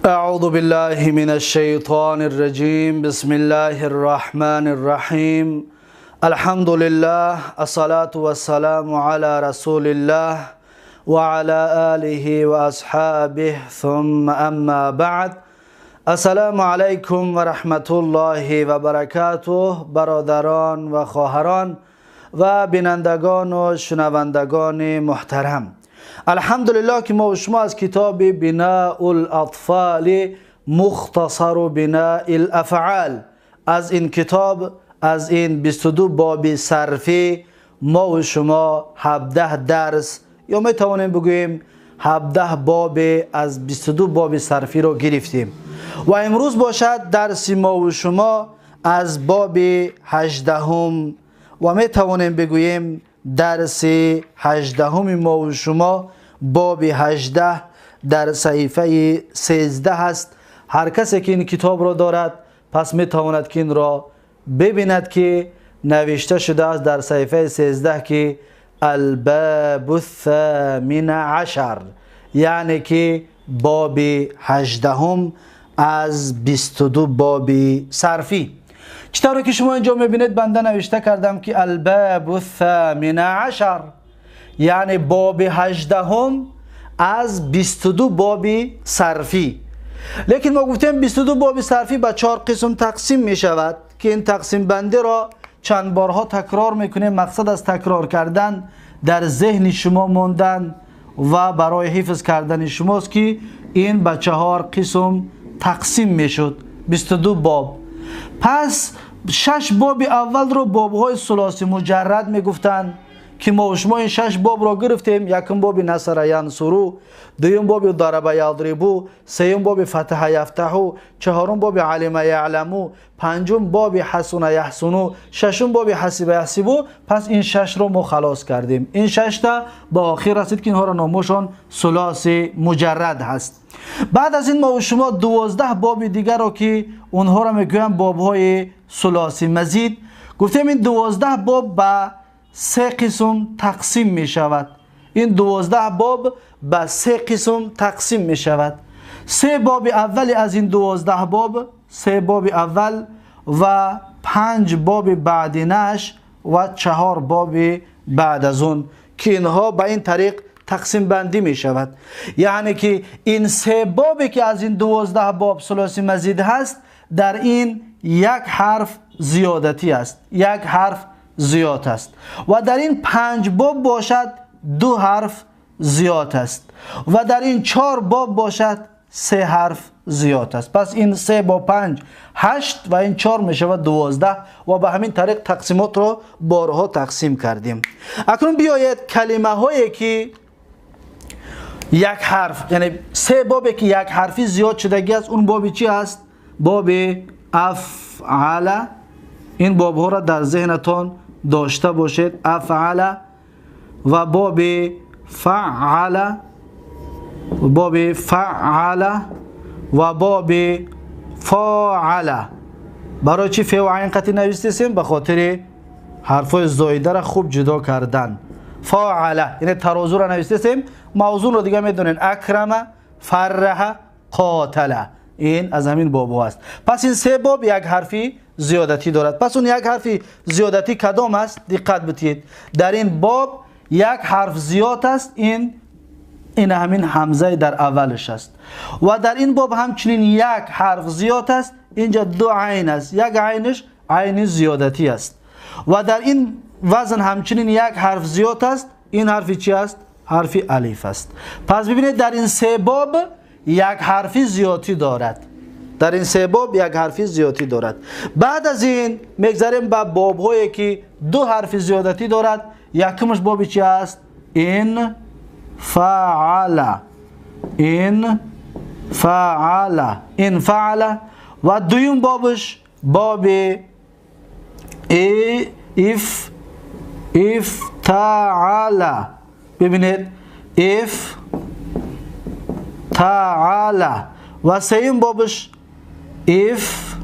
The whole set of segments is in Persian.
أعوذ بالله من الشيطان الرجيم بسم الله الرحمن الرحيم الحمد لله الصلاة والسلام على رسول الله وعلى آله وأصحابه ثم أما بعد السلام عليكم ورحمة الله وبركاته برادران و خواهران و بینندگان و شنوندگان محترم، الحمدلله که ما و شما از کتاب بناء الاطفال مختصر بناء الافعال، از این کتاب، از این 22 باب صرفی ما و شما 17 درس یا می توانیم بگوییم 17 باب از 22 باب صرفی رو گرفتیم و امروز باشد درس ما و شما از باب 18 و می توانیم بگوییم درس 18 ما و شما باب 18 در صحیفه 13 است. هر کسی که این کتاب را دارد پس می تواند که این را ببیند که نوشته شده است در صحیفه 13 که الباب الثامن عشر، یعنی که باب 18 از 22 باب صرفی. چطوری که شما اینجا میبینید بنده نوشته کردم که الباب الثامن عشر، یعنی باب 18 از 22 باب صرفی. لیکن ما گفتیم 22 باب صرفی به 4 قسم تقسیم می شود که این تقسیم بندی را چند بارها تکرار میکنیم. مقصد از تکرار کردن در ذهن شما موندن و برای حفظ کردن شماست که این به 4 قسم تقسیم میشد 22 باب. پس 6 باب اول رو باب‌های ثلاثی مجرد میگفتن که ما و شما این 6 باب را گرفتیم. یکم باب نصر ینصرو، دوم باب ضرب یضربو، سوم باب فتح یفتحو، چهارم باب علم یعلمو، پنجم باب حسن یحسنو، ششم باب حسب یحسبو. پس این 6 رو ما خلاص کردیم. این 6 تا به آخر رسید که اینها را نامشان ثلاثی مجرد هست. بعد از این ما و شما 12 باب دیگر رو که اونها را میگویم باب‌های ثلاثی مزید گفتیم. این 12 باب به 3 قسم تقسیم می شود. این 12 باب به 3 قسم تقسیم می شود. 3 باب اول از این 12 باب، 3 باب اول و 5 باب بعدینش و 4 باب بعد از اون که اینها به این طریق تقسیم بندی می شود. یعنی که این 3 بابی که از این 12 باب ثلاثی مزید هست در این یک حرف زیادتی است، یک حرف زیاد است و در این 5 باب باشد 2 حرف زیاد است و در این 4 باب باشد 3 حرف زیاد است. پس این 3 با 5 8 و این 4 می شود 12 و به همین طریق تقسیمات را بارها تقسیم کردیم. اکنون بیایید کلمه هایی که یک حرف، یعنی 3 بابی که یک حرفی زیاد شدگی است، اون بابی چی است؟ باب افعل. این باب ها را در ذهنتان داشته باشید. افعل و باب فعل، باب فعل و باب فاعل. برای چی فی و عین قطعی نوشتیم؟ به خاطر حرفای زایده را خوب جدا کردن. فاعل یعنی ترازو را نوشتیم. موضوع رو دیگه میدونین، اکرم، فرح، قاتل. این از همین باب است. پس این 3 باب یک حرفی زیادتی دارد. پس اون یک حرفی زیادتی کدام است؟ دقت بدید. در این باب یک حرف زیاد است. این همین حمزه در اولش است. و در این باب همچنین یک حرف زیاد است. اینجا 2 عین است. یک عینش عین زیادتی است. و در این وزن همچنین یک حرف زیاد است. این حرفی چی است؟ حرفی الف است. پس ببینید در این 3 باب یک حرفی زیادتی دارد. در این 3 باب یک حرفی زیادتی دارد. بعد از این میگذاریم به باب هایی که 2 حرفی زیادتی دارد. یکمش بابی چی است؟ این فعل، این فعل، این فعل. و دویم بابش باب افتعل. ببینید افتعل. و سوم بابش افعل،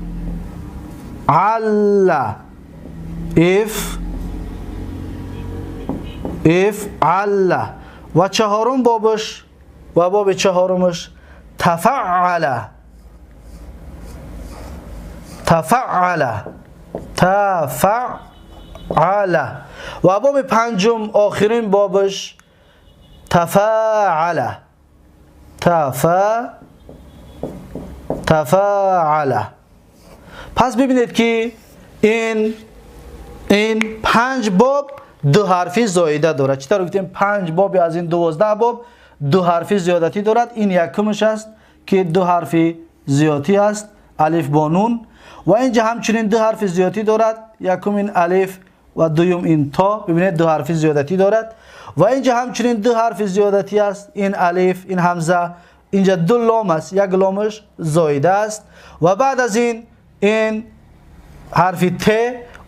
افعل. و چهارم بابش و باب چهارمش تفعل تفعل تفعل. و باب پنجم آخرین بابش تفاعل تفاعل. پس ببینید که این 5 باب 2 حرفی زایده دارد. چطور گفتیم 5 باب از این 12 باب 2 حرفی زیادتی دارد. این یکمش است که 2 حرفی زیادتی است، الف با نون. و اینجا همچنین 2 حرف زیادتی دارد، یکم این الف و دوم این تا، ببینید 2 حرف زیادتی دارد. و اینجا همچنین 2 حرف زیادتی است، این الف، این همزه. اینجا 2 لام است، یک لامش زایده است. و بعد از این حرف ت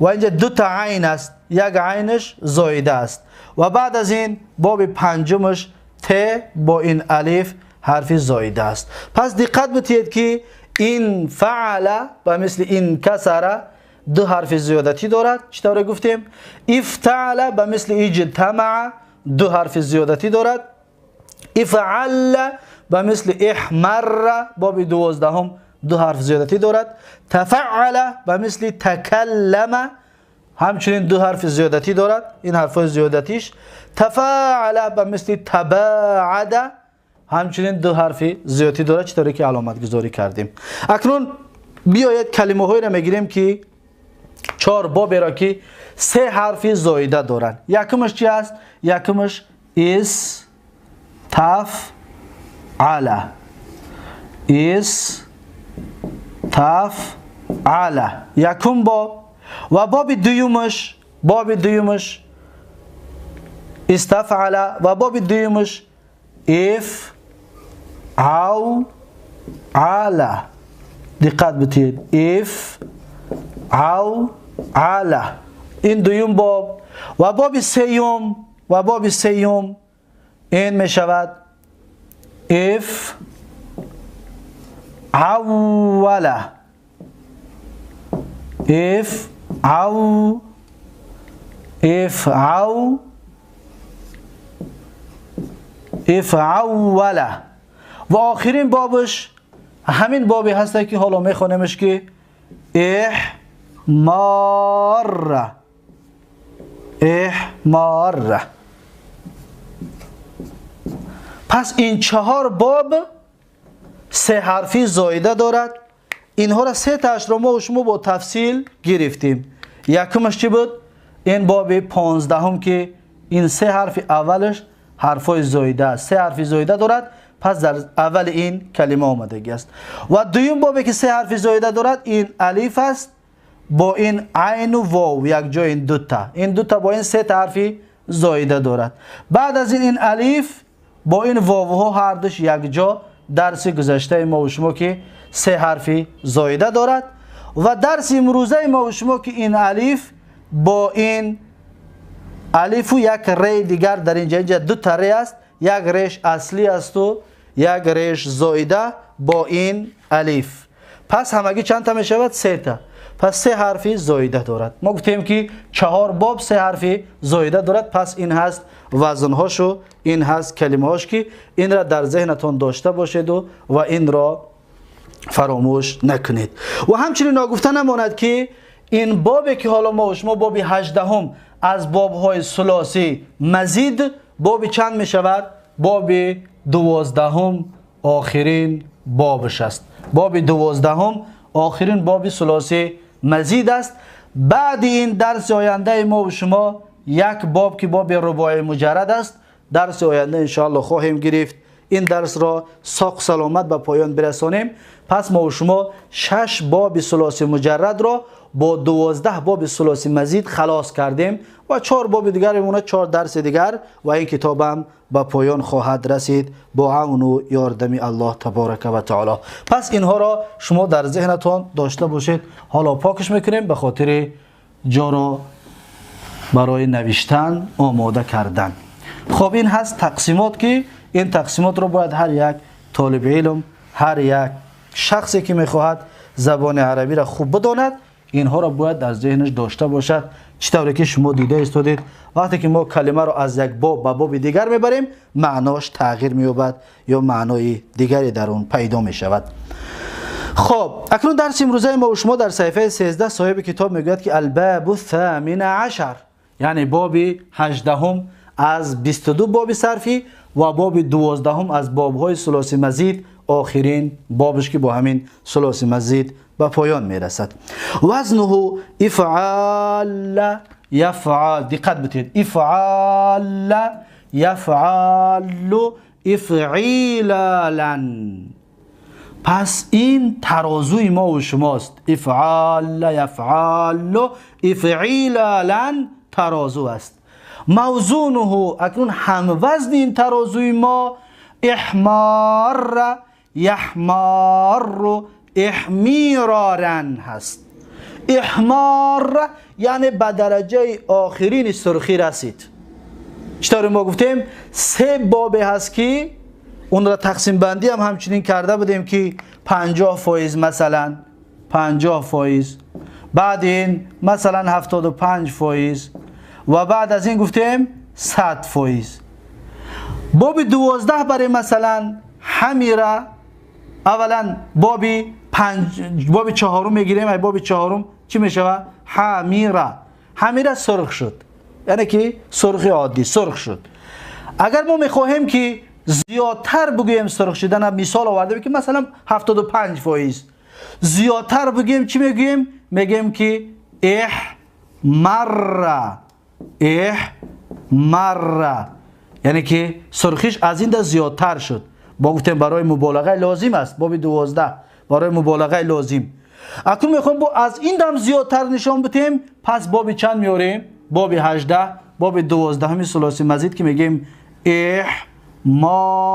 و اینجا 2 تا عین است، یک عینش زایده است. و بعد از این باب پنجمش ت با این الف حرف زایده است. پس دقت بتید که این فعل و مثل این کسره 2 حرف زیادتی دارد. چطور گفتیم؟ افتعل به مثل اجتمع 2 حرف زیادتی دارد. افعل به مثل احمر باب 12 2 حرف زیادتی دارد. تفعل به مثل تکلم همچنین 2 حرف زیادتی دارد، این حرف زیادتیش. تفاعل به مثل تباعد همچنین 2 حرف زیادتی دارد، چطوری که علامت گذاری کردیم. اکنون بیاید کلمه هایی را میگیریم که 4 باب را که 3 حرف زایده دارند. یکمش چی است؟ یکمش اس تف علا، اس تف علا، یکم باب. و باب دویمش استفعل و باب دویمش اف او علا. دقت بتید، اف او علا، این دویم باب. و باب سیوم این می شود اف اولا، اف اولا. و آخرین بابش همین بابی هسته که حالا میخونیمش که احمار. پس این 4 باب 3 حرفی زایده دارد. اینها را 3 تاش را ما و شما با تفصیل گرفتیم. یکمش چی بود؟ این باب 15 که این 3 حرف اولش حرفای زایده است، 3 حرف زایده دارد. پس در اول این کلمه آمدگی است. و دویم بابی که 3 حرف زایده دارد این الف است با این عین و واو، یک جای این 2 تا، این 2 تا با این 3 حرفی زایده دارد. بعد از این الف با این واو ها هر دوش یک جا. درس گذشته ما و شما که 3 حرفی زایده دارد. و درس امروزه ما و شما که این الف با این الف و یک ری دیگر در اینجا 2 تا ری است، یک ریش اصلی است و یک ریش زایده با این الف. پس همگی چند تا می شود؟ 3 تا. پس 3 حرفی زایده دارد. ما گفتیم که 4 باب 3 حرفی زایده دارد. پس این هست وزنهاشو، این هست کلمه هاش که این را در ذهنتون داشته باشید و این را فراموش نکنید. و همچنین نگفته نماند که این بابی که حالا ما و شما باب 18 از باب های ثلاثی مزید باب چند می شود؟ باب 12 آخرین بابش است. باب 12 آخرین باب ثلاثی مزید است. بعد این درس آینده ما و شما یک باب که باب رباعی مجرد است، درس آینده انشاءالله خواهیم گرفت. این درس را ساق سلامت به پایان برسانیم. پس ما و شما 6 باب ثلاثی مجرد را با 12 باب ثلاثی مزید خلاص کردیم و 4 باب دیگر میمونه، 4 درس دیگر و این کتاب هم به پایان خواهد رسید با عون و یاردمی الله تبارک و تعالی. پس اینها را شما در ذهنتون داشته باشید. حالا پاکش میکنیم به خاطر جا را برای نوشتن آماده کردن. خب این هست تقسیمات که این تقسیمات رو باید هر یک طالب علم، هر یک شخصی که میخواهد زبان عربی را خوب بداند اینها را باید در ذهنش داشته باشد. چطوری که شما دیده استودید وقتی که ما کلمه را از یک باب به باب دیگر میبریم معناش تغییر مییابد یا معنای دیگری در اون پیدا میشود. خب اکنون درس امروزه ما و شما در صفحه 13 صاحب کتاب میگوید که الباب الثامن عشر، یعنی باب 18 از 22 باب صرفی و باب 12 از باب‌های ثلاثی مزید، آخرین بابش که با همین ثلاثی مزید به پایان میرسد. وزنه افعال یفعل، دقت بتید، افعال یفعل افعیلا. پس این ترازوی ما و شماست. افعال یفعل افعیلا ترازو است. موزونه، اکنون هم وزن این ترازوی ما احمار یحمار احمیرارن هست. احمار یعنی به درجه آخرین سرخی رسید. چطور ما گفتیم 3 باب هست که اون را تقسیم بندی هم همچنین کرده بودیم که 50% مثلا 50%، بعد این مثلا 75% و بعد از این گفتیم 100%. باب 12 برای مثلا حمیره، اولا باب 4 میگیریم. باب 4 چی میشه؟ حمیره. حمیره سرخ شد، یعنی که سرخی عادی سرخ شد. اگر ما میخواهیم که زیادتر بگوییم سرخ شدن، مثال آورده بگیم مثلا 75%، زیادتر بگیم چی میگیم؟ میگیم که احمر، یعنی که سرخیش از این دست زیادتر شد. با گفتیم برای مبالغه لازم است. باب 12 برای مبالغه لازم. اکنون میخوایم از این دم زیادتر نشان بدیم، پس باب چند میاریم؟ باب 18، باب 12 همین ثلاثی مزید که میگیم احمار.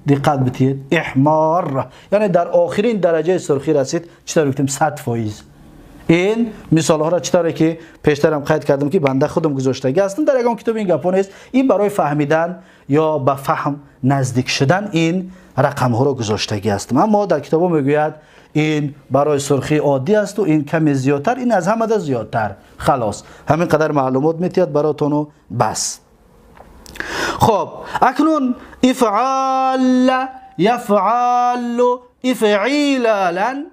دقت بتید، احمار یعنی در آخرین درجه سرخی رسید. چطور گفتیم؟ 100%. این مثال ها را چطوره که پیشتر هم قید کردم که بنده خودم گذاشتگی هستم در یگان کتاب این گپا نیست. این برای فهمیدن یا به فهم نزدیک شدن این رقم ها را گذاشتگی هستم. اما در کتاب میگوید این برای سرخی عادی است و این کمی زیادتر، این از همه زیادتر. خلاص همین قدر معلومات میتید براتون و بس. خب اکنون افعال یفعل افعیلا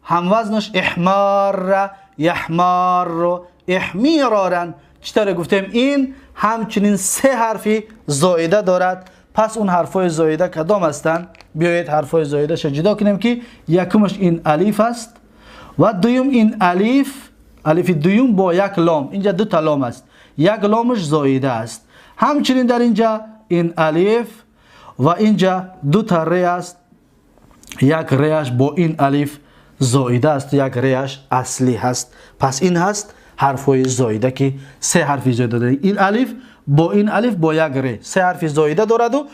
هم وزنش احمار یحمار احمیرارن. چطور گفتیم؟ این همچنین 3 حرفی زائده دارد. پس اون حرفای زائده کدام هستند؟ بیایید حرفای زائده ش جدا کنیم که یکمش این الف است و دوم این الف دوم با یک لام. اینجا 2 تا لام است، یک لامش زائده است. همچنین در اینجا این الف و اینجا 2 تا ری است، یک ریش با این الف زائده است، یک ریش اصلی هست. پس این هست حرفای زائده که 3 حرفی زائده داره. این الف با این الف با یک ری 3 حرفی زائده دارد و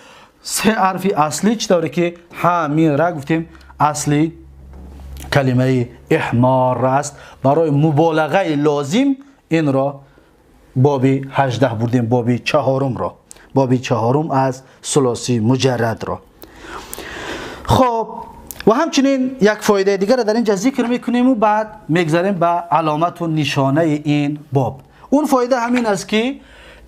3 حرفی اصلی. چطوری که حمیره گفتیم اصلی کلمه احمار است. برای مبالغه لازم این را باب 18 بردیم، باب 4 را، باب 4 از ثلاثی مجرد را. خب و همچنین یک فایده دیگر در اینجا ذکر میکنیم و بعد میگذاریم به علامت و نشانه این باب. اون فایده همین است که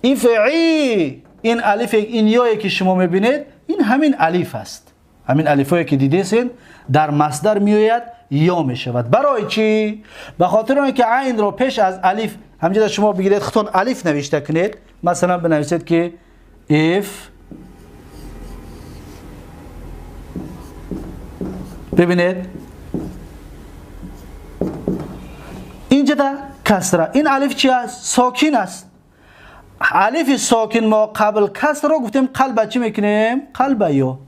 این فعی، این الف، این یایی که شما میبینید این همین الف است. همین الفایی که دیدید در مصدر میآید یا میشود. برای چی؟ به خاطر اینکه عین را پیش از الف همینجا شما بگیرید خطون الف نوشته کنید، مثلا بنویسید که اف، ببینید اینجا در کسره این الف چی است؟ ساکن است. الف ساکن ما قبل کسر رو گفتیم قلب چی میکنیم؟ قلب یا.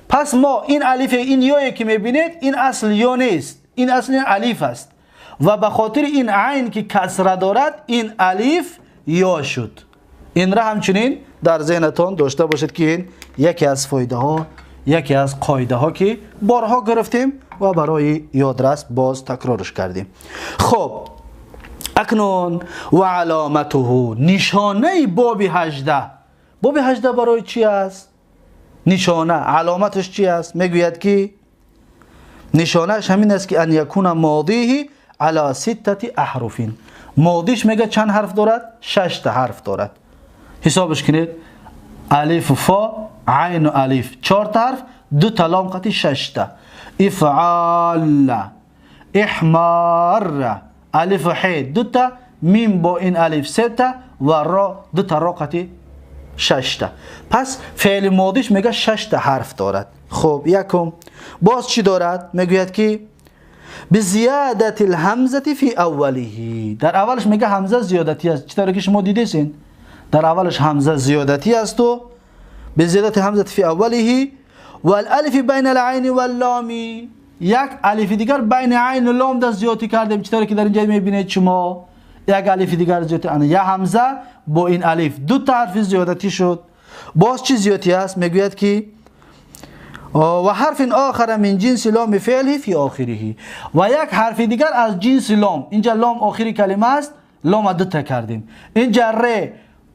پس ما این الف، این یایی که میبینید این اصل یا نیست، این اصل این الف است و به خاطر این عین که کسره دارد این الف یا شد. این را همچنین در ذهنتان داشته باشید که این یکی از فایده ها، یکی از قاعده ها که بارها گرفتیم و برای یادرس باز تکرارش کردیم. خب اکنون و علامته، نشانه باب 18. باب 18 برای چی است؟ نشانه علامتش چی است؟ میگوید که نشانش همین است که ان یکون ماضیه علی 6 احرف. ماضیش میگه چند حرف دارد؟ 6 تا حرف دارد. حسابش کنید. الف و فا، عین و الف 4 تا حرف، 2 تا لام قطعی 6 تا. افعال، احمار، الف و ح 2 تا، میم با این الف 3 تا و را 2 تا را قطعی 6 تا. پس فعل ماضیش میگه 6 تا حرف دارد. خب یکم باز چی دارد؟ میگوید که بزیادت الهمزه فی اوله. در اولش میگه همزه زیادتی است. چطوری که شما دیدین در اولش همزه زیادتی است و بزیادت همزه فی اوله و الالف بین العین و اللام. یک الف دیگر بین عین و لام دست زیادتی کردیم. چطوری که در اینجا میبینید شما یک الف دیگر زیادتی، یا همزه با این الف 2 تا حرف زیادتی شد. باز چی زیادتی است؟ میگوید که و حرف آخر من جنس لام فعله فی آخره. و یک حرف دیگر از جنس لام. اینجا لام آخری کلمه است، لام 2 تا کردیم. اینجا ر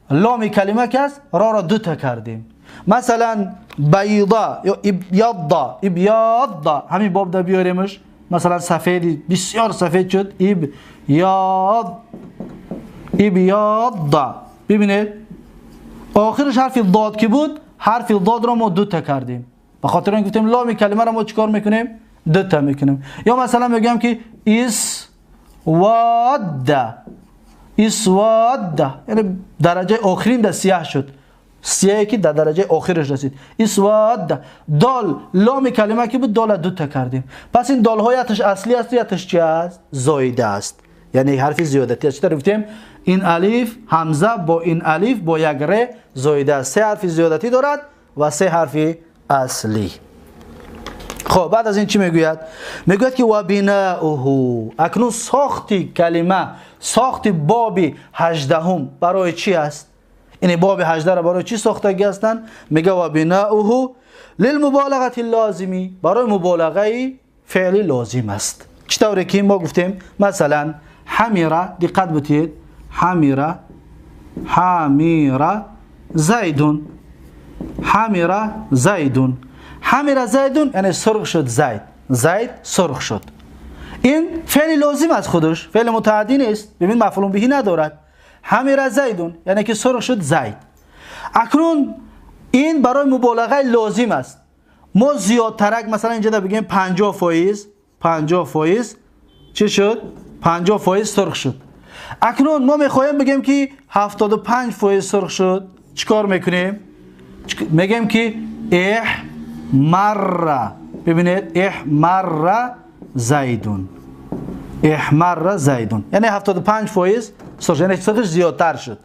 لام کلمه که است، را 2 تا کردیم. مثلا بیضا یا ابیضا، ابیضا همین باب دا بیاریمش. مثلا سفید، بسیار سفید شد، ابیضا. ببینید آخرش حرف ضاد که بود، حرف ضاد را ما 2 تا کردیم. به خاطر اینکه گفتیم لام کلمه را ما چیکار میکنیم؟ 2 تا میکنیم. یا مثلا میگم که اسود، یعنی درجه آخرین در سیاه شد، سیاهی که در درجه آخرش رسید. اسود. دال لام کلمه که بود، دال 2 تا کردیم. پس این دال های اتش اصلی است یا اتش چی است؟ زایده است، یعنی حرف زیادتی است. چطور گفتیم؟ این الف همزه با این الف با یک ر زایده است. 3 حرف زیادتی دارد و 3 حرف اصلی. خب بعد از این چی میگوید؟ میگوید که و بناؤه. اکنون ساختی کلمه، ساختی باب 18 برای چی است؟ این باب 18 را برای چی ساختگی هستند؟ میگه و بناؤه للمبالغه اللازمی، برای مبالغه فعلی لازم است. چطوری که ما گفتیم مثلا حمیره، دقت بتید، حمیره زیدون، حمیره زیدون، حمیره زیدون یعنی سرخ شد زید، زید سرخ شد. این فعل لازم از خودش، فعل متعدی نیست. ببین مفعول به ندارد. حمیره زیدون یعنی که سرخ شد زید. اکنون این برای مبالغه لازم است. ما زیادترک مثلا اینجا بگیم 50% چه شد؟ 50% سرخ شد. اکنون ما میخوایم بگیم که 75% سرخ شد. چیکار میکنیم؟ میگیم که احمر. ببینید احمر زیدون، احمر زیدون یعنی 75% سرخ، یعنی سرخش زیادتر شد.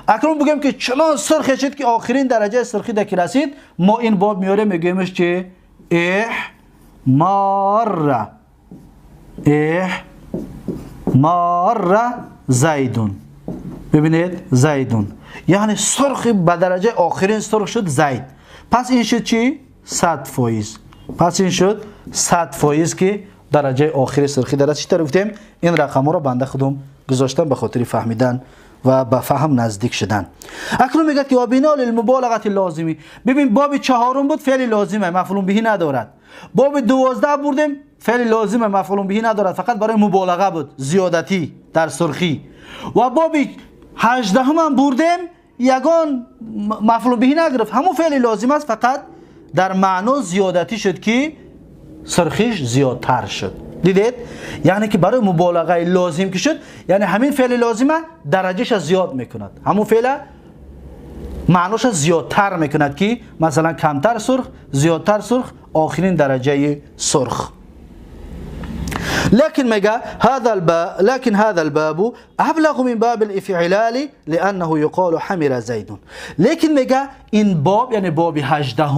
اکنون بگیم که چنان سرخ شد که آخرین درجه سرخی که رسید، ما این باب میاره میگیمش که احمر زیدون. ببینید زیدون یعنی سرخ به درجه آخرین سرخ شد زید. پس این شد چی؟ 100%. پس این شد 100% که درجه آخری سرخی دارد. چی گفتیم؟ این رقم ها را بنده خودم گذاشتم به خاطر فهمیدن و به فهم نزدیک شدن. اکنون میگه که و بنا للمبالغه لازمی. ببین باب 4 بود، فعل لازمه، مفعول به ندارد. باب 12 بردیم، فعل لازمه، مفعول به ندارد، فقط برای مبالغه بود، زیادتی در سرخی. و باب 18 هم بردیم، یگان مفعول به نگرفت، همون فعل لازم است، فقط در معنا زیادتی شد که سرخیش زیادتر شد. دیدید؟ یعنی که برای مبالغه لازم که شد، یعنی همین فعل لازمه درجهش زیاد میکند، همون فعل معناش زیادتر میکند که مثلا کمتر سرخ، زیادتر سرخ، آخرین درجه سرخ. لكن هذا الباب ابلغ من باب الافعلال لانه يقال حمر زيد. لیکن میگه این باب یعنی باب 18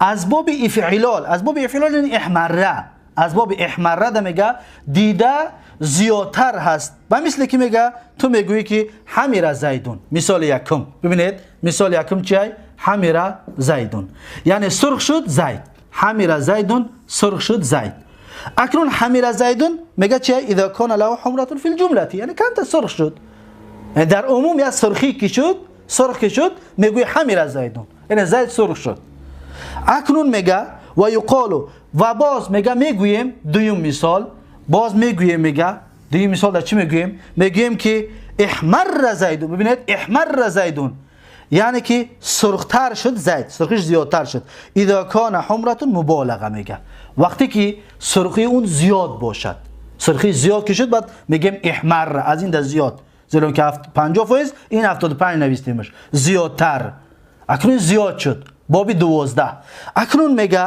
از باب افعلال، از باب افعلال یعنی احمره، از باب احمره ده میگه دیده زیادتر هست. و مثل که میگه تو میگویی که حمر زیدون. مثال یکم ببینید، مثال یکم چیه؟ حمر زیدون یعنی سرخ شد زید، حمر زیدون سرخ شد زید. اکنون حمر زیدون میگه چیه؟ اذا کان له حمرة فی الجمله، یعنی کم سرخ شد، یعنی در عموم یا سرخی که شد، سرخ که شد، میگوی حمر زیدون یعنی زید سرخ شد. اکنون میگه و یقال و باز میگوییم دویم مثال، باز میگه دویم مثال در چی میگوییم که احمر زیدون. ببینید احمر زیدون یعنی که سرختر شد زید، سرخیش زیادتر شد. اذا کان حمرتون مبالغه میگه، وقتی که سرخی اون زیاد باشد، سرخی زیاد که شد بعد میگیم احمر، از این در زیاد، زیرا که 50% این 75 نویسیمش زیادتر. اکنون زیاد شد. باب 12 اکنون میگه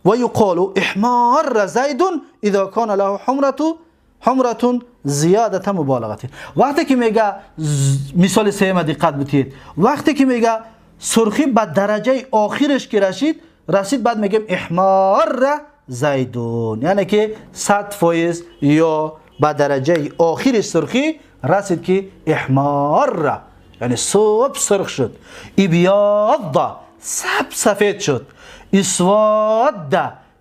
و یقال احمر زیدون اذا کان له حمرتون زیادت مبالغه. وقتی که میگه مثال سوم دقت بتید، وقتی که میگه سرخی به درجه آخرش که رسید بعد میگیم احمر زیدون، یعنی که 100% یا به درجه آخر سرخی رسید که احمر یعنی صبح سرخ شد. ابیاض سفید شد. اسود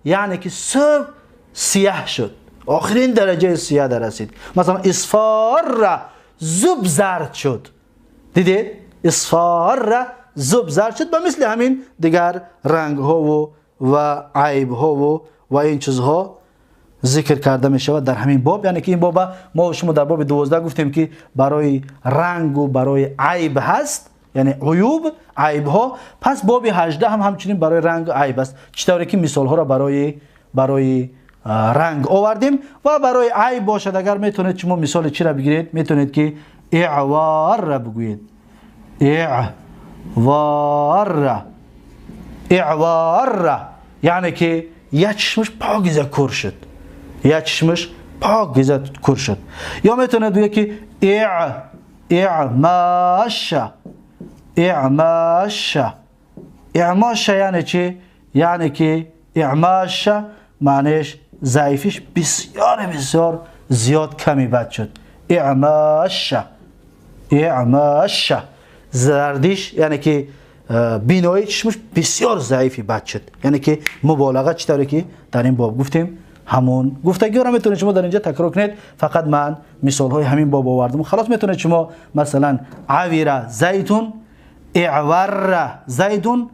یعنی که صبح سیاه شد، آخرین درجه سیاه رسید. مثلا اصفار زب زرد شد، دیدید اصفار زب زرد شد. و مثل همین دیگر رنگ ها و عیب ها و این چیزها ذکر کرده می شود در همین باب. یعنی که این باب ما و شما در باب 12 گفتیم که برای رنگ و برای عیب هست، یعنی عیوب عیب ها. پس باب 18 هم همچنین برای رنگ و عیب است، چطوری که مثال ها را برای رنگ آوردیم. و برای عیب باشد اگر میتونید شما مثال چی را بگیرید، میتونید که اعوار را بگویید. اعوار یعنی که یک چشمش پاکیزه کور شد، یک چشمش پاکیزه کور شد. یا میتونید بگید که اعماش یعنی چی؟ یعنی که اعماش معنیش ضعیفیش بسیار زیاد کمی بد شد. اعماش زردیش یعنی که بینایی چشمش بسیار ضعیفی بد شد، یعنی که مبالغه چطوری که در این باب گفتیم همون گفتگی را میتونید شما در اینجا تکرار کنید. فقط من مثال های همین باب آوردم، خلاص میتونید شما مثلا عویر زیدون، اعور زیدون،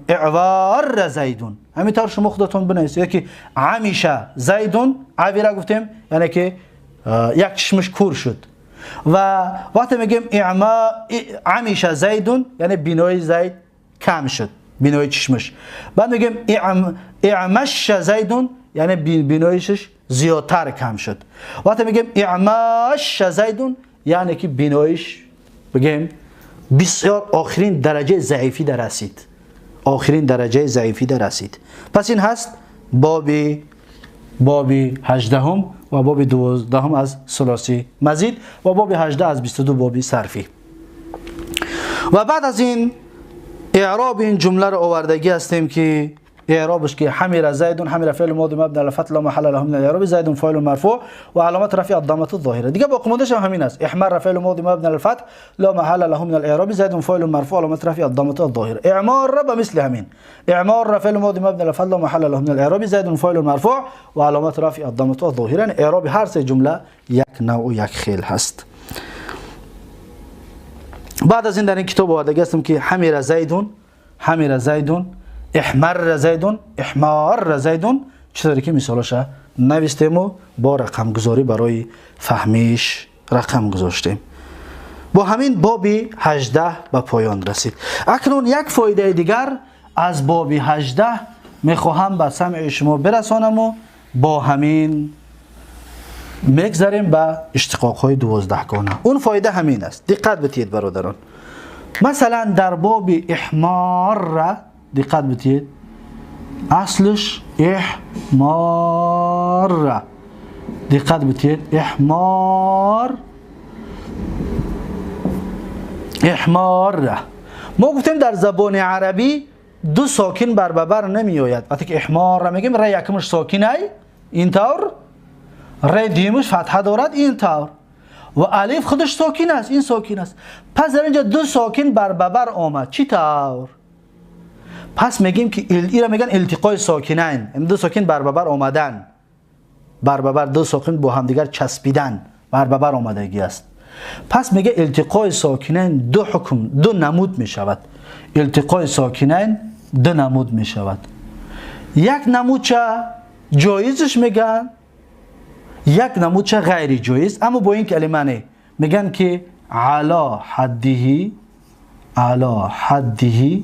اعوار زیدون، همینطور شما خودتون بنویسید. یکی عمیشه زیدون، عویره گفتیم یعنی که یک چشمش کور شد. و وقتی میگیم عمیشه زیدون یعنی بینایی زید کم شد، بینایی چشمش. بعد میگیم اعمش زیدون یعنی بیناییش زیادتر کم شد. وقتی میگیم اعماش زیدون یعنی که بیناییش بگیم بسیار آخرین درجه ضعیفی در رسید، آخرین درجه ضعیفی در رسید. پس این هست باب 18 و باب 12 از ثلاثی مزید و باب 18 از 22 باب صرفی. و بعد از این اعراب این جمله رو آوردگی هستیم که اعرابش که حمر زیدون، حمر فعل ماضی مبنی علی الفتح لا محل له من الاعراب، زیدون فاعل مرفوع و علامت رفع الضمه الظاهره. دیگه باقی موندهش هم همین است. احمر فعل ماضی مبنی علی الفتح لا محل له من الاعراب، زیدون فاعل مرفوع علامت رفع الضمه الظاهره. اعمار به مثل همین، اعمار فعل ماضی مبنی علی الفتح لا محل له من الاعراب، زیدون فاعل مرفوع و علامت رفع الضمه الظاهره. یعنی اعراب هر سه جمله یک نوع و یک خیل هست. بعد از این در این کتاب آوردگی هستم که حمر زیدون، احمر زیدون، احمار زیدون، چطوری که مثالش نوشتیم و با رقم گذاری برای فهمیش رقم گذاشتیم. با همین باب 18 به پایان رسید. اکنون یک فایده دیگر از باب 18 میخواهم به سمع شما برسانم و با همین میگذاریم به اشتقاق های 12 گانه. اون فایده همین است، دقت بتید برادران. مثلا در باب احمار دقت بتید، اصلش احمار، دقت بتید احمار. ما گفتیم در زبان عربی دو ساکن بر نمی آید. وقتی که احمار را میگیم ر یکمش ساکنه اینطور، ر دیمش فتحه دارد اینطور و الف خودش ساکن است، این ساکن است. پس در اینجا دو ساکن بر آمد. چی طور؟ پس میگیم که این را میگن التقای ساکنین، این دو ساکن بر آمدن، دو ساکن با هم دیگر چسبیدن، بر آمدگی است. پس میگه التقای ساکنین دو حکم، دو نمود میشود. التقای ساکنین دو نمود میشود. یک نمودچه جایزش میگن، یک نمودچه غیر جایز. اما با این کلمه نه، میگن که علا حدیه، علا حدیه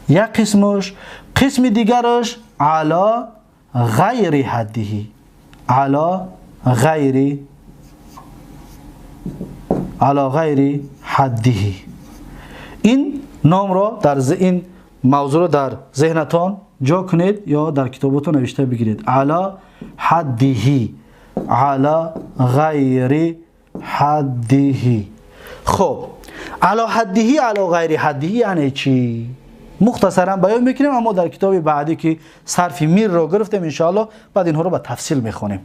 یک قسمش، قسم دیگرش علا غیر حدیه، علا غیر حدیه. این نام را این موضوع را در ذهنتان جا کنید یا در کتابتون نوشته بگیرید. علا حدیه، علا غیر حدیه. خب علا حدیه، علا غیر حدیه یعنی چی؟ مختصرا بیان میکنیم، اما در کتاب بعدی که صرف میر را گرفتیم انشاءالله بعد اینها رو به تفصیل میخونیم.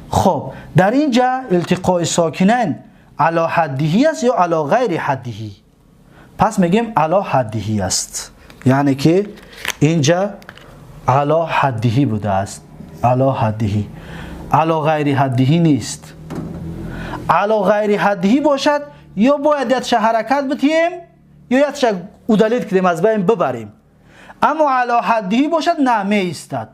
خب در اینجا التقاء ساکنین علا حدیه است یا علا غیر حدیه؟ پس میگیم علا حدیه است، یعنی که اینجا علا حدیه بوده است، علا حدیه، علا غیر حدیه نیست. علا غیر حدیه باشد یا باید یتش حرکت بتیم یا یتش ادالت کنیم از بین ببریم. اما علا حدیه باشد نه می ایستد.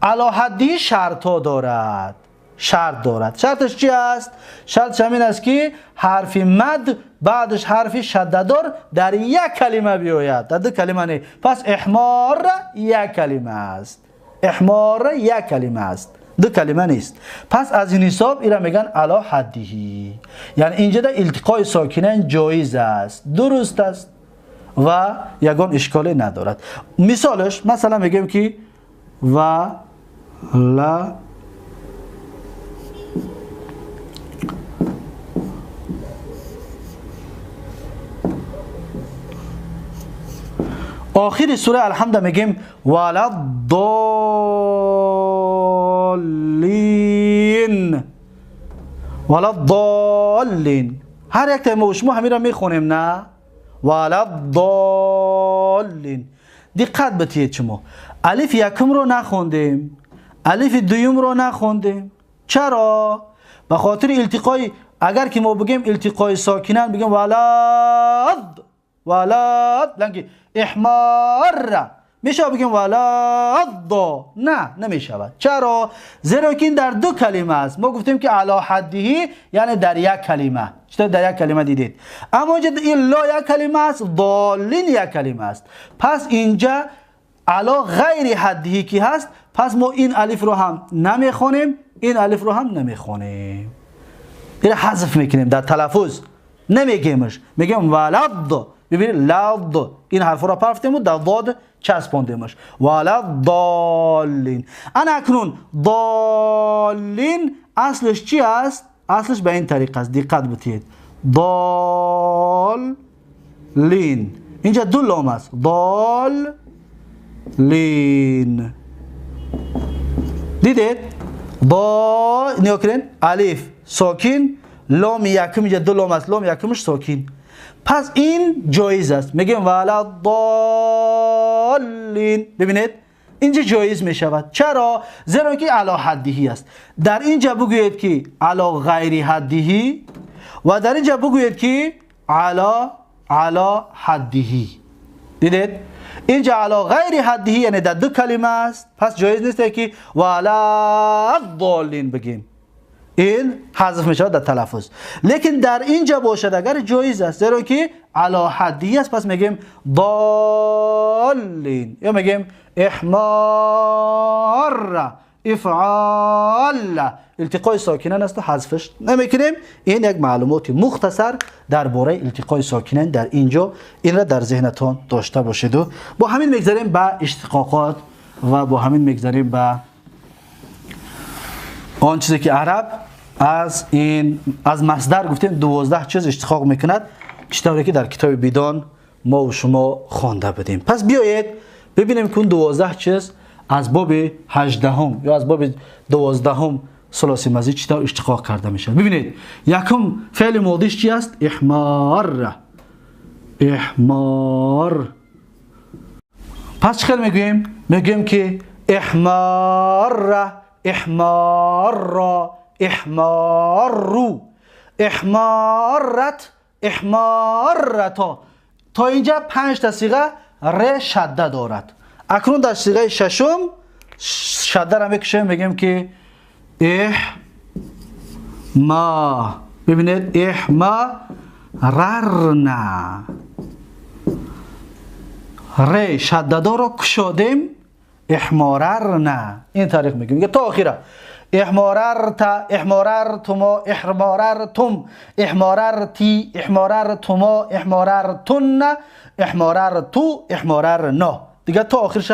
علا حدیه شرط ها دارد، شرط دارد. شرطش چی است؟ شرطش همین است که حرف مد بعدش حرف شده‌دار در یک کلمه بیاید، در دو کلمه نه. پس احمار یک کلمه است، احمار یک کلمه است، دو کلمه نیست. پس از این حساب اینا میگن علا حدیه، یعنی اینجا در التقاء ساکنین جایز است، درست است و یگان اشکالی ندارد. مثالش مثلا میگیم که و لا آخر سوره الحمد میگیم ولا الضالین، ولا الضالین. هر یک تایم شما همین را میخونیم نه؟ ولا الضالین. دقت بتید شما الف یکم رو نخوندیم، الف دوم رو نخوندیم. چرا؟ به خاطر التقای، اگر که ما بگیم التقای ساکنان بگیم ولد ولد لنگی احمار، میشه بگیم ولد؟ نه نمیشود. چرا؟ زیرا که این در دو کلمه است. ما گفتیم که علا حدیه یعنی در یک کلمه. چطور در یک کلمه دیدید؟ اما اینجا این لا یک کلمه است، ضالین یک کلمه است. پس اینجا علا غیر حدیه کی هست، پس ما این الف رو هم نمیخونیم، این الف رو هم نمیخونیم، این حذف میکنیم، در تلفظ نمیگیمش، میگیم ولد. ببینید لد این حرف را پرفتیم و در ضاد چسباندیمش، ولد ضالین. انا اکنون ضالین اصلش چی است؟ اصلش به این طریق است، دقت بتید. ضالین اینجا دو لام است، ضالین. دیدید؟ با نیا کنین الف ساکن، لام یکم اینجا دو لام است، لام یکمش ساکن. پس این جایز است، میگیم ولا الضالین. ببینید اینجا جایز می شود. چرا؟ زیرا که علا حدیه است. در اینجا بگویید که علا غیر حدیه و در اینجا بگویید که علا حدیه. دیدید؟ اینجا علا غیر حدیه یعنی در دو کلمه است، پس جایز نیست که ولا الضالین بگیم، این حذف می شود در تلفظ. لیکن در اینجا باشد اگر جایز است، زیرا که علا حدیه است، پس میگیم ضالین یا میگیم احمار، افعال. التقاء ساکنان است و حذفش نمیکنیم. این یک معلومات مختصر درباره التقاء ساکنان در اینجا، این را در ذهنتان داشته باشید. و با همین میگذاریم به اشتقاقات و با همین میگذاریم به آن چیزی که عرب از مصدر گفتیم 12 چیز اشتقاق میکند، چطوری که در کتاب بیدان ما و شما خوانده بودیم. پس بیایید ببینیم که 12 چیز از باب 18 یا از باب 12 ثلاثی مضی چطور اشتقاق کرده میشه. ببینید یکم فعل ماضیش چی است؟ احمار، احمار. پس چه میگوییم؟ میگوییم که احمار، احمار، احمار، احمارت، احمارتا. تا اینجا 5 تا صیغه ر شده دارد. اکنون در صیغه ششم شده را میکشیم میگیم که ما. ببینید احمررنا، ری شده دار رو کشادیم احمررنا. این طریق میگیم تا آخره. احمررت، احمررتما، احمررتم، احمررتی، احمررتما، احمررتن، احمررتو، احمررنا. دیگه تا آخرش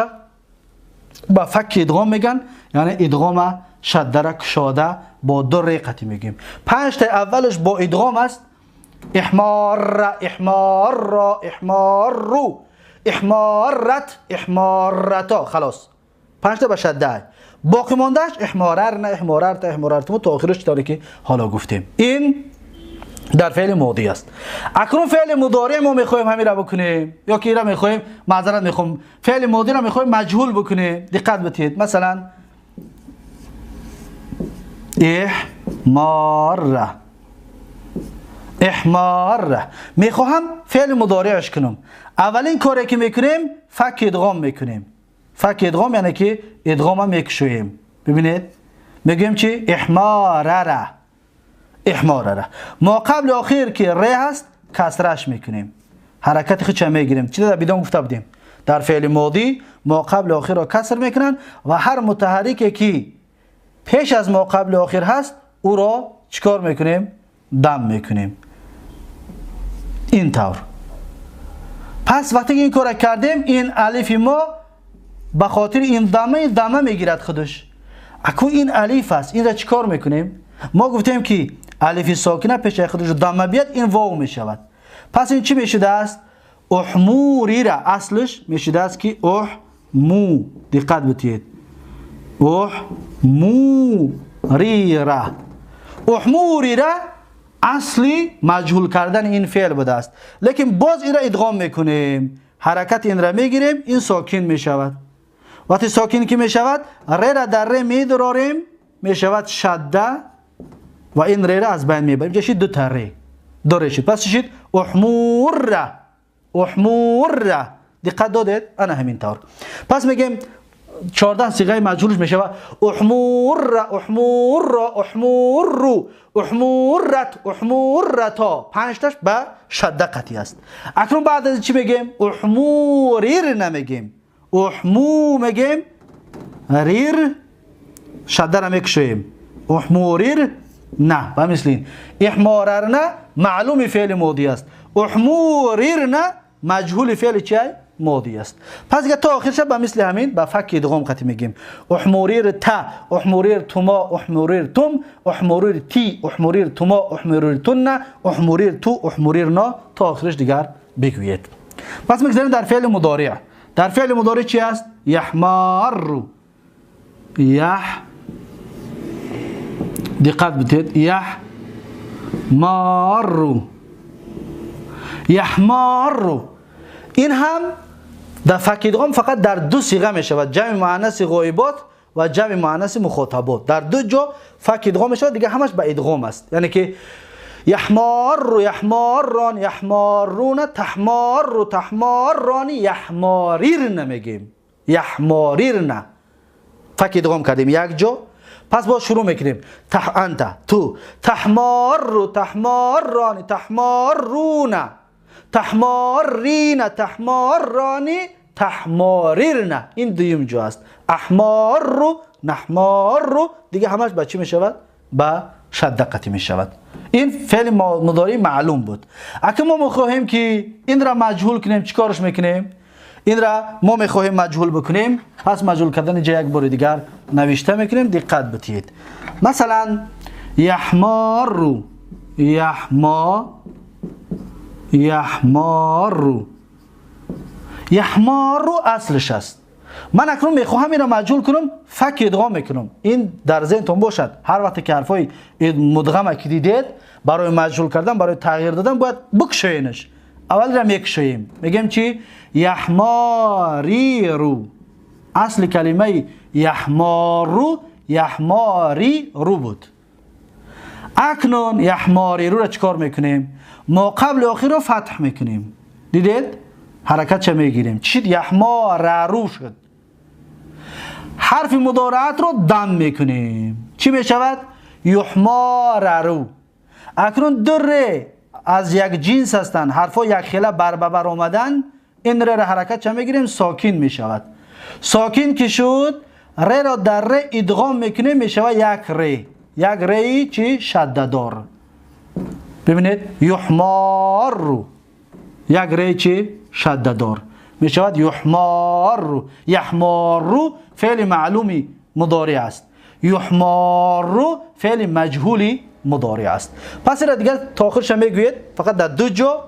با فک ادغام میگن، یعنی ادغام شده را کشاده با دو ریقتی میگیم. 5 تا اولش با ادغام است. احمار، احمار، احمارو، احمارت، احمارتا. خلاص 5 تا به شده. باقی موندهش احماررنا، احماررت، احماررتم تا آخرش طوری که حالا گفتیم. این در فعل ماضی است. اکنون فعل مضارع ما میخوایم همین را بکنیم، یا که این را میخوایم، معذرت میخوام، فعل ماضی را میخوایم مجهول بکنیم. دقت بدید. مثلا احمار، احمار میخواهم فعل مضارعش کنم. اولین کاری که میکنیم فک ادغام میکنیم. فک ادغام یعنی که ادغام میکشویم. ببینید میگیم چی؟ احمارره، احمارره. ما قبل آخر که ری هست کسرش میکنیم، حرکت خودش میگیریم. چیزی در بیدون گفته بودیم در فعل ماضی ما قبل آخر را کسر میکنن و هر متحرکی که پیش از ما قبل آخر هست او را چیکار میکنیم؟ دم میکنیم. این طور. پس وقتی این کار کردیم این الف ما به خاطر این دمه میگیرد خودش. اکنون این الف است، این را چیکار میکنیم؟ ما گفتیم که الف ساکنه پیش خودش دمه بیاد این واو میشود. پس این چی میشده است؟ احموری را اصلش میشده است که احمو. دقت بدید. احموری را، احموری را اصلی مجهول کردن این فعل بوده است، لیکن باز این را ادغام میکنیم، حرکت این را میگیریم، این ساکن میشود. وقتی ساکن که میشود ری را در ری میدراریم میشود شده و این ری را از بین میبریم. جشید دو تا ری، دو ری شد. پس شد احمور، احمور. دقت دادید؟ انا همین طور. پس میگیم 14 صیغه مجهولش میشه احمور، احمور، احمور، احمورت، احمورتا. 5 تاش به شده قطعی است. اکنون بعد از چی میگیم؟ احموریر نمیگیم، احمو میگیم، ریر شده را میکشویم، احموریر نه. و مثل احماررنا معلوم فعل ماضی است، احموریرنا مجهول فعل چیه؟ ماضی است. پس دیگه تا آخرش به مثل همین به فک ادغام قطعی میگیم. احموریر تا، احموریر تما، احموریر تم، احموریر تی، احموریر تما، احموریر تن، احموریر تو، احموریر نا تا آخرش دیگر بگویید. پس میگذاریم در فعل مضارع. در فعل مضارع چی است؟ یحمار، دقت بدید، یحمار، یحمار. این هم در فک ادغام فقط در 2 صیغه می شود، جمع مؤنث غایبات و جمع مؤنث مخاطبات. در 2 جا فک ادغام می شود، دیگه همش به ادغام است. یعنی که یحمار، یحماران، یحمارون، تحمار، تحماران، یحماریر نمیگیم، یحماریر نه. فک ادغام کردیم یک جا. پس با شروع میکنیم. انت، تو، تحمار، تحماران، تحمارون، تحمارین، تحمارانی، تحماریرن. این دویم جا است. احمار رو، نحمار رو دیگه همش با چی می شود؟ با شده قطعی می شود. این فعل مضارع معلوم بود. اگه ما میخواهیم که این را مجهول کنیم چیکارش میکنیم؟ این را ما میخواهیم مجهول بکنیم، پس مجهول کردن جا یک بار دیگر نوشته میکنیم. دقت بدید. مثلا یحمار رو، یحمار، یحمار اصلش است. من اکنون میخواهم این را مجهول کنم، فک ادغام میکنم. این در ذهنتون باشد. هر وقت که حرفای مدغم که دیدید برای مجهول کردن، برای تغییر دادن باید بکشوینش. اول را میکشویم، میگیم چی؟ یحماری رو. اصل کلمه یحمارو، یحماری رو بود. اکنون یحماری رو را چکار میکنیم؟ ما قبل آخر رو فتح میکنیم. دیدید؟ حرکت چه میگیریم؟ چی شد؟ یحمار رو شد. حرف مضارعت رو دم میکنیم. چی میشود؟ یحماررو. اکنون دو ر از یک جنس هستند، حرفا یک خیله بر به بر آمدن، این ر حرکت چه میگیریم؟ ساکن میشود. ساکن که شد ر را در ر ادغام میکنیم، میشود یک ر، یک ری چی؟ شدده دار. ببینید یحماررو، یک ری چی؟ شدده دار میشود یحماررو. یحماررو فعل معلومی مضارع است، یحماررو فعل مجهولی مضارع است. پس را دیگر تا آخرش میگوید، فقط در دو جا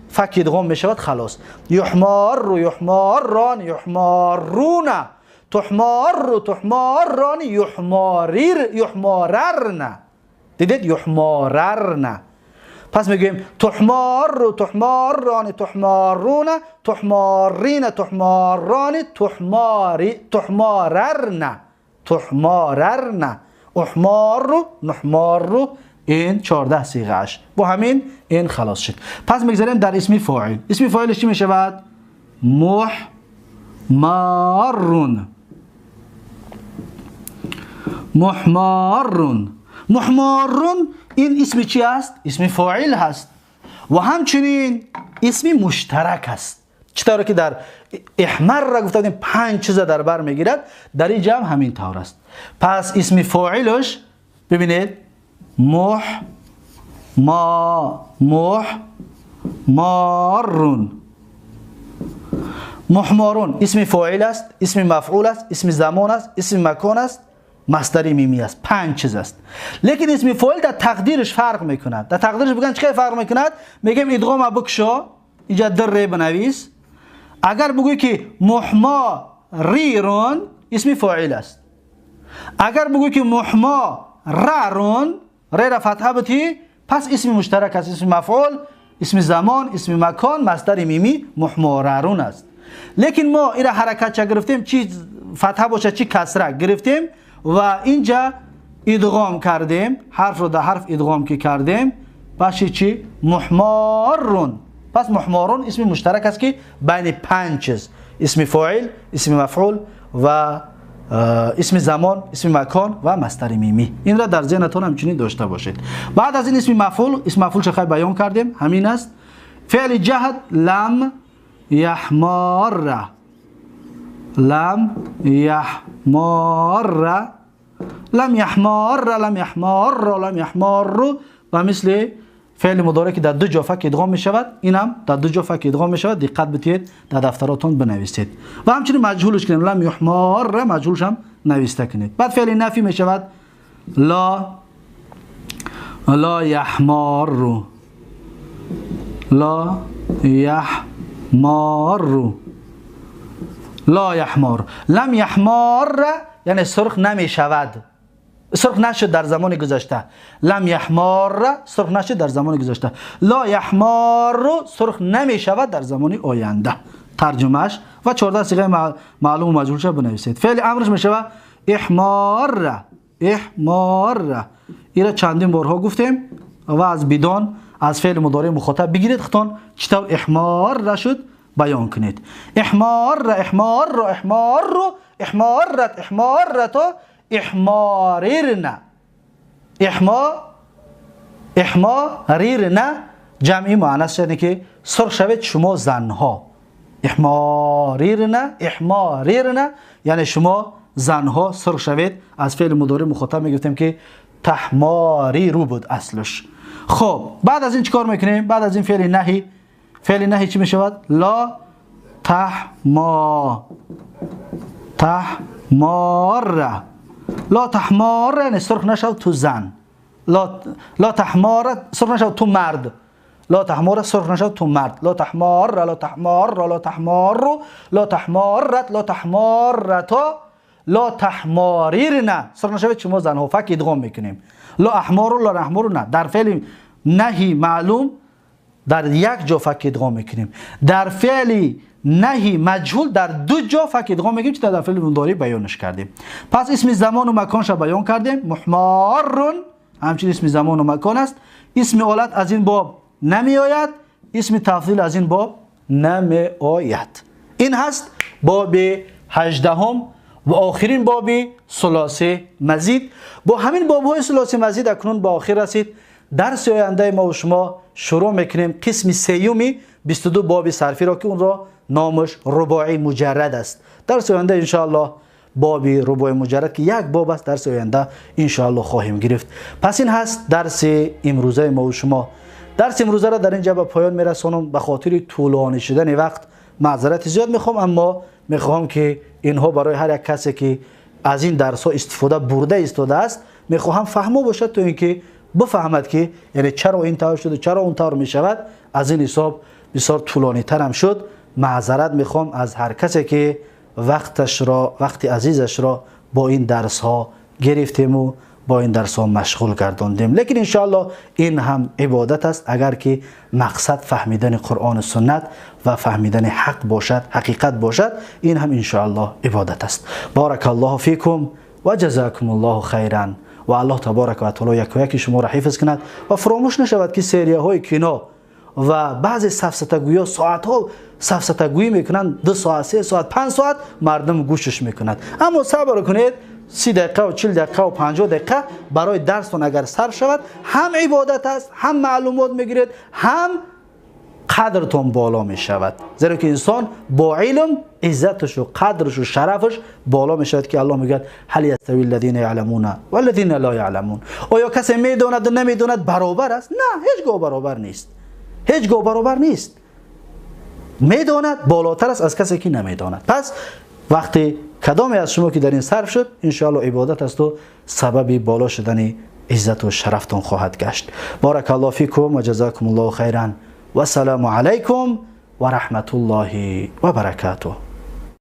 فک ادغام میشود خلاص. یحماررو، یحمارران، یحماررون، تحماررو، تحمارران، یحماررن. دیدید؟ یحماررن. پس میگویم تحماررو، تحمارران، تحماررون، تحمارین، تحمارران، تحماررن، تحماررن، احماررو، نحماررو. این 14 صیغه اش با همین این خلاص شد. پس میگذاریم در اسم فاعل. اسم فاعلش چی میشود؟ محمارون، محمارون. محمارون این اسم چی است؟ اسم فاعل هست و همچنین اسم مشترک است. چطور که در احمر را گفته بودیم 5 چیز در بر میگیرد، در اینجا هم همین طور است. پس اسم فاعلش ببینید محمارون. محمارون اسم فاعل است، اسم مفعول است، اسم زمان است، اسم مکان است، مصدر میمی است. 5 چیز است. لیکن اسم فاعل در تقدیرش فرق میکند. در تقدیرش بگن چه فرق میکند؟ میگیم ادغام بکشا، اینجا در ر بنویس. اگر بگویی که محماریرون اسم فاعل است. اگر بگویی که محماررون ر را فتحه بتی، پس اسم مشترک است، اسم مفعول، اسم زمان، اسم مکان، مصدر میمی محماررون است. لیکن ما این حرکت چه گرفتیم؟ چی فتحه باشه چی کسره گرفتیم و اینجا ادغام کردیم، حرف رو در حرف ادغام که کردیم، پس چی؟ محمارون. پس محمارون اسم مشترک است که بین 5 چیز، اسم فاعل، اسم مفعول و اسم زمان، اسم مکان و مصدر میمی. این را در ذهنتون همچنین داشته باشید. بعد از این اسم مفعول، اسم مفعول چه خیلی بیان کردیم، همین است. فعل جهد لم یحمار، لم یحمار، لم یحمار، لم یحمار، لم یحمار و مثل فعل مضارع که در دو جا فک ادغام می شود، این هم در دو جا فک ادغام می شود. دقت بدید در دفتراتون بنویسید و همچنین مجهولش کنید، لم یحمار مجهولش هم نوشته کنید. بعد فعل نفی می شود لا یحمار، لا یحمار، لا یحمار. لم یحمار یعنی سرخ نمی شود، سرخ نشد در زمان گذشته. لم یحمار سرخ نشد در زمان گذشته. لا یحمار سرخ نمی شود در زمان آینده. ترجمهش و 14 صیغه معلوم و مجهولش بنویسید. فعل امرش می شود احمار، احمار. این چندین بارها گفتیم و از بدان از فعل مضارع مخاطب بگیرید خطان چطور احمار را شد بیان کنید. احمار، احمار، احمار، احمارت، احمارت، احماریرن، احماریرن جمعی معنی شده که سرخ شوید شما زنها. احماریرن، احماریرن یعنی شما زنها سرخ شوید. از فعل مضارع مخاطب میگفتیم که تحماری رو بود اصلش. خب بعد از این چیکار میکنیم؟ بعد از این فعل نهی، فعل نهی چی میشود؟ لا تحمار، لا تحمار یعنی سرخ نشود تو زن. لا تحمار سرخ نشود تو مرد. لا تحمار سرخ نشود تو مرد. لا تحمار، لا تحمار، لا تحمار، لا تحمارت، لا تحمارت، لا تحماریرن سرخ نشود شما زنها. فک ادغام میکنیم. لا احمار، لا نحمار نه. در فعل نهی معلوم در یک جا فک ادغام میکنیم. در فعل نهی مجهول در دو جا فک ادغام میگیم که در فعل مضارع بیانش کردیم. پس اسم زمان و مکانش بیان کردیم. محمارون همچنین اسم زمان و مکان است. اسم آلت از این باب نمی آید، اسم تفضیل از این باب نمی آید. این هست باب 18 و آخرین بابی ثلاثی مزید. با همین باب‌های ثلاثی مزید اکنون با آخر رسید. درس آینده ما و شما شروع میکنیم قسم سیومی 22 باب صرفی را که اون را نامش رباعی مجرد است. درس آینده ان شاء الله بابی رباعی مجرد که یک باب است، درس آینده ان شاء الله خواهیم گرفت. پس این هست درس امروزه ما و شما. درس امروزه را در اینجا به پایان میرسانم. به خاطر طولانی شدن وقت معذرت زیاد میخوام، اما میخوام که اینها برای هر یک کسی که از این درس ها استفاده برده است میخوام فهمو باشد، تو اینکه بفهمد که یعنی چرا این طور شد و چرا اون طور میشود. از این حساب بسیار طولانی تر هم شد. معذرت میخوام از هر کسی که وقت عزیزش را با این درس ها گرفتیم و با این درس ها مشغول گرداندیم. لیکن انشاءالله این هم عبادت است، اگر که مقصد فهمیدن قرآن و سنت و فهمیدن حق باشد، حقیقت باشد، این هم انشاءالله عبادت است. بارک الله فیکم و جزاکم الله خیرا و الله تبارک و تعالی یک و یک شما را حفظ کند و فراموش نشود که سریه های کینا و بعضی سفسطه‌گویی ساعت ها سفسطه‌گویی میکنند، 2 ساعت 3 ساعت 5 ساعت مردم گوشش میکنند. اما صبر کنید 30 دقیقه و 40 دقیقه و 50 دقیقه برای درستون اگر صرف شود، هم عبادت است، هم معلومات میگیرید، هم قدرتون بالا می شود. زیرا که انسان با علم عزتش و قدرش و شرفش بالا می شود که الله میگه هل یستوی الذین یعلمون و الذین لا یعلمون. آیا کسی میداند و نمیداند برابر است؟ نه، هیچگاه برابر نیست. هیچگاه برابر نیست. میداند بالاتر است از کسی که نمیداند. پس وقتی کدامی از شما که در این صرف شد، ان شاء الله عبادت است و سبب بالا شدن عزت و شرفتون خواهد گشت. بارک الله فیکم و جزاکم الله خیرا و السلام علیکم و رحمت الله و برکاته.